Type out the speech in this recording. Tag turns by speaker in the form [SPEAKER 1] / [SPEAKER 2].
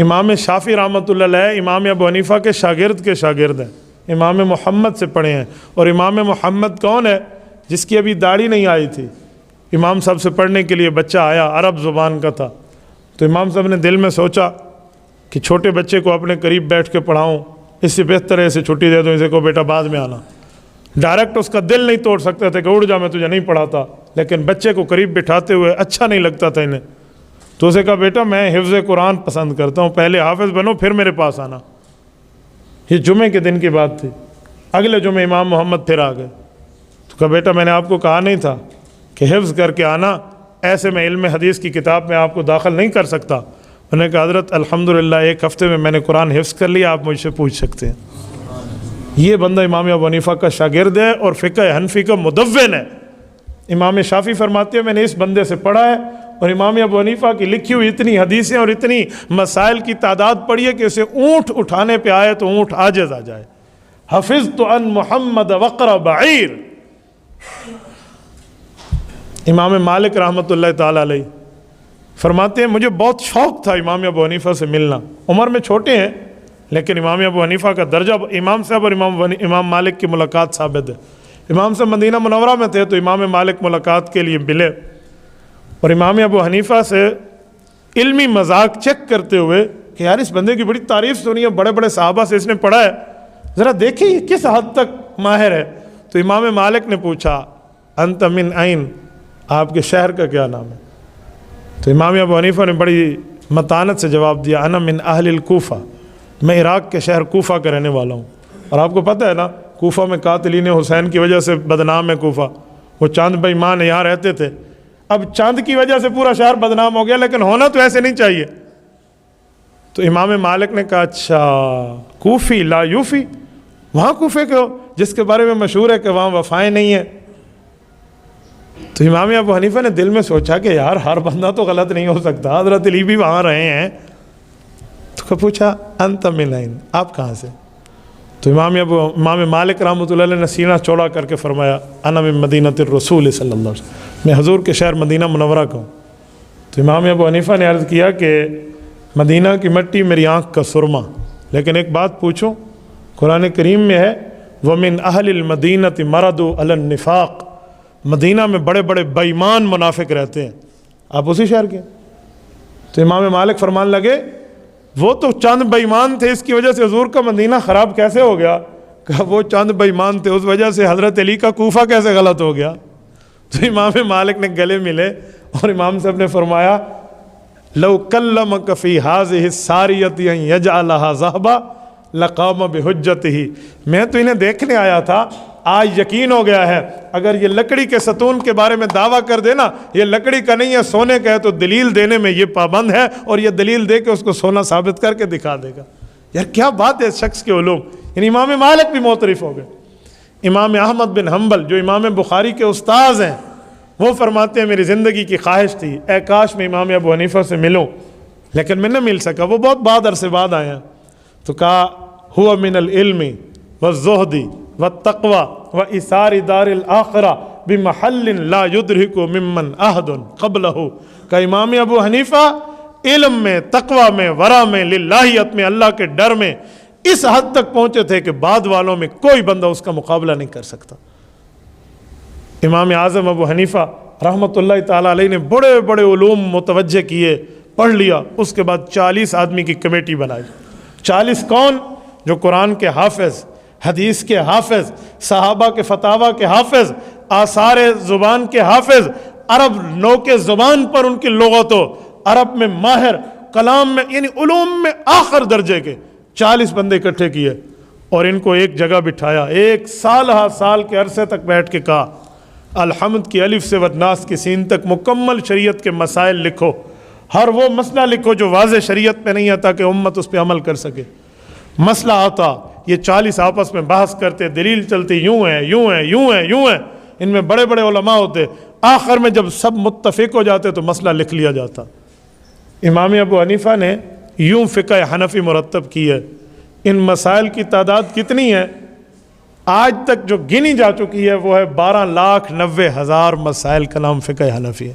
[SPEAKER 1] امام شافعی رحمۃ اللہ علیہ امام ابو حنیفہ کے شاگرد ہیں، امام محمد سے پڑھے ہیں۔ اور امام محمد کون ہے؟ جس کی ابھی داڑھی نہیں آئی تھی، امام صاحب سے پڑھنے کے لیے بچہ آیا، عرب زبان کا تھا، تو امام صاحب نے دل میں سوچا کہ چھوٹے بچے کو اپنے قریب بیٹھ کے پڑھاؤں، اس سے بہتر ہے اسے چھٹی دے دوں، اسے کو بیٹا بعد میں آنا۔ ڈائریکٹ اس کا دل نہیں توڑ سکتے تھے کہ اڑ جا میں تجھے نہیں پڑھاتا، لیکن بچے کو قریب بٹھاتے ہوئے اچھا نہیں لگتا تھا انہیں، تو اسے کہا بیٹا میں حفظ قرآن پسند کرتا ہوں، پہلے حافظ بنو پھر میرے پاس آنا۔ یہ جمعے کے دن کی بات تھی، اگلے جمعے امام محمد پھر آ گئے، تو کہا بیٹا میں نے آپ کو کہا نہیں تھا کہ حفظ کر کے آنا، ایسے میں علم حدیث کی کتاب میں آپ کو داخل نہیں کر سکتا۔ انہوں نے کہا حضرت الحمدللہ ایک ہفتے میں نے قرآن حفظ کر لیا، آپ مجھ سے پوچھ سکتے ہیں۔ یہ بندہ امام ابو حنیفہ کا شاگرد ہے اور فقہ حنفی کا مدون ہے۔ امام شافعی فرماتے ہیں میں نے اس بندے سے پڑھا ہے، اور امام ابو حنیفہ کی لکھی ہوئی اتنی حدیثیں اور اتنی مسائل کی تعداد پڑھی ہے کہ اسے اونٹ اٹھانے پہ آئے تو اونٹ عاجز آ جائے۔ حفظت عن محمد وقر بعیر۔ امام مالک رحمۃ اللہ تعالیٰ علیہ فرماتے ہیں مجھے بہت شوق تھا امام ابو حنیفہ سے ملنا، عمر میں چھوٹے ہیں لیکن امام ابو حنیفہ کا درجہ امام صاحب اور امام مالک کی ملاقات ثابت ہے۔ امام صاحب مدینہ منورہ میں تھے تو امام مالک ملاقات کے لیے ملے، اور امام ابو حنیفہ سے علمی مذاق چیک کرتے ہوئے کہ یار اس بندے کی بڑی تعریف سنی ہے، بڑے بڑے صحابہ سے اس نے پڑھا ہے، ذرا دیکھیں یہ کس حد تک ماہر ہے۔ تو امام مالک نے پوچھا انت من این، آپ کے شہر کا کیا نام ہے؟ تو امام ابو حنیفہ نے بڑی متانت سے جواب دیا انا من اہل الکوفہ، میں عراق کے شہر کوفہ کا رہنے والا ہوں۔ اور آپ کو پتہ ہے نا کوفہ میں قاتلین حسین کی وجہ سے بدنام ہے کوفہ، وہ چاند بے ایمان یہاں رہتے تھے، اب چاند کی وجہ سے پورا شہر بدنام ہو گیا، لیکن ہونا تو ایسے نہیں چاہیے۔ تو امام مالک نے کہا اچھا کوفی لا یوفی، وہاں کوفے کے ہو جس کے بارے میں مشہور ہے کہ وہاں وفائیں نہیں ہیں۔ تو امام ابو حنیفہ نے دل میں سوچا کہ یار ہر بندہ تو غلط نہیں ہو سکتا، حضرت علی بھی وہاں رہے ہیں، تو پوچھا انت من این، آپ کہاں سے؟ تو امام مالک رحمۃ اللہ علیہ نے سینہ چوڑا کر کے فرمایا انا من مدینہ الرسول صلی اللہ علیہ وسلم، میں حضور کے شہر مدینہ منورہ کا ہوں۔ تو امام ابو حنیفہ نے عرض کیا کہ مدینہ کی مٹی میری آنکھ کا سرما، لیکن ایک بات پوچھوں، قرآن کریم میں ہے وَمِنْ أَهْلِ الْمَدِينَةِ مَرَضُوا عَلَى النِّفَاقِ، مدینہ میں بڑے بڑے بے ایمان منافق رہتے ہیں، آپ اسی شہر کے؟ تو امام مالک فرمان لگے وہ تو چند بے ایمان تھے، اس کی وجہ سے حضور کا مدینہ خراب کیسے ہو گیا؟ کہ وہ چند بے ایمان تھے اس وجہ سے حضرت علی کا کوفہ کیسے غلط ہو گیا؟ تو امام مالک نے گلے ملے اور امام صاحب نے فرمایا لو کلمک فی ہذہ الساریۃ ان یجعلھا ذہبا لقام بحجتہ، میں تو انہیں دیکھنے آیا تھا، آج یقین ہو گیا ہے اگر یہ لکڑی کے ستون کے بارے میں دعویٰ کر دینا یہ لکڑی کا نہیں ہے سونے کا ہے تو دلیل دینے میں یہ پابند ہے، اور یہ دلیل دے کے اس کو سونا ثابت کر کے دکھا دے گا۔ یار کیا بات ہے اس شخص کے علوم، یعنی امام مالک بھی معترف ہو گئے۔ امام احمد بن حنبل جو امام بخاری کے استاذ ہیں وہ فرماتے ہیں میری زندگی کی خواہش تھی اے کاش میں امام ابو حنیفہ سے ملوں، لیکن میں نہ مل سکا، وہ بہت بعد عرصے بعد آئے ہیں۔ تو کہا ہوا من العلم والزہد والتقوی وإثار دار الآخرہ بمحل لا یدرک ممن احد قبلہ، کہ امام ابو حنیفہ علم میں، تقوی میں، ورع میں، للہیت میں، اللہ کے ڈر میں اس حد تک پہنچے تھے کہ بعد والوں میں کوئی بندہ اس کا مقابلہ نہیں کر سکتا۔ امام اعظم ابو حنیفہ رحمۃ اللہ تعالیٰ علیہ نے بڑے بڑے علوم متوجہ کیے، پڑھ لیا، اس کے بعد 40 آدمی کی کمیٹی بنائی۔ 40 کون؟ جو قرآن کے حافظ، حدیث کے حافظ، صحابہ کے فتاویٰ کے حافظ، آثار زبان کے حافظ، عرب نو کے زبان پر ان کی لغت ہو، عرب میں ماہر، کلام میں یعنی علوم میں آخر درجے کے 40 بندے اکٹھے کیے اور ان کو ایک جگہ بٹھایا، ایک سال کے عرصے تک بیٹھ کے کہا الحمد کی الف سے والناس کی سین تک مکمل شریعت کے مسائل لکھو، ہر وہ مسئلہ لکھو جو واضح شریعت پہ نہیں آتا کہ امت اس پہ عمل کر سکے۔ مسئلہ آتا یہ 40 آپس میں بحث کرتے، دلیل چلتی، یوں ہے یوں ہے یوں ہے یوں ہے، ان میں بڑے بڑے علماء ہوتے، آخر میں جب سب متفق ہو جاتے تو مسئلہ لکھ لیا جاتا۔ امام ابو حنیفہ نے یوں فقہ حنفی مرتب کی ہے۔ ان مسائل کی تعداد کتنی ہے؟ آج تک جو گنی جا چکی ہے وہ ہے 12,90,000 مسائل کا نام فقہ حنفی ہے۔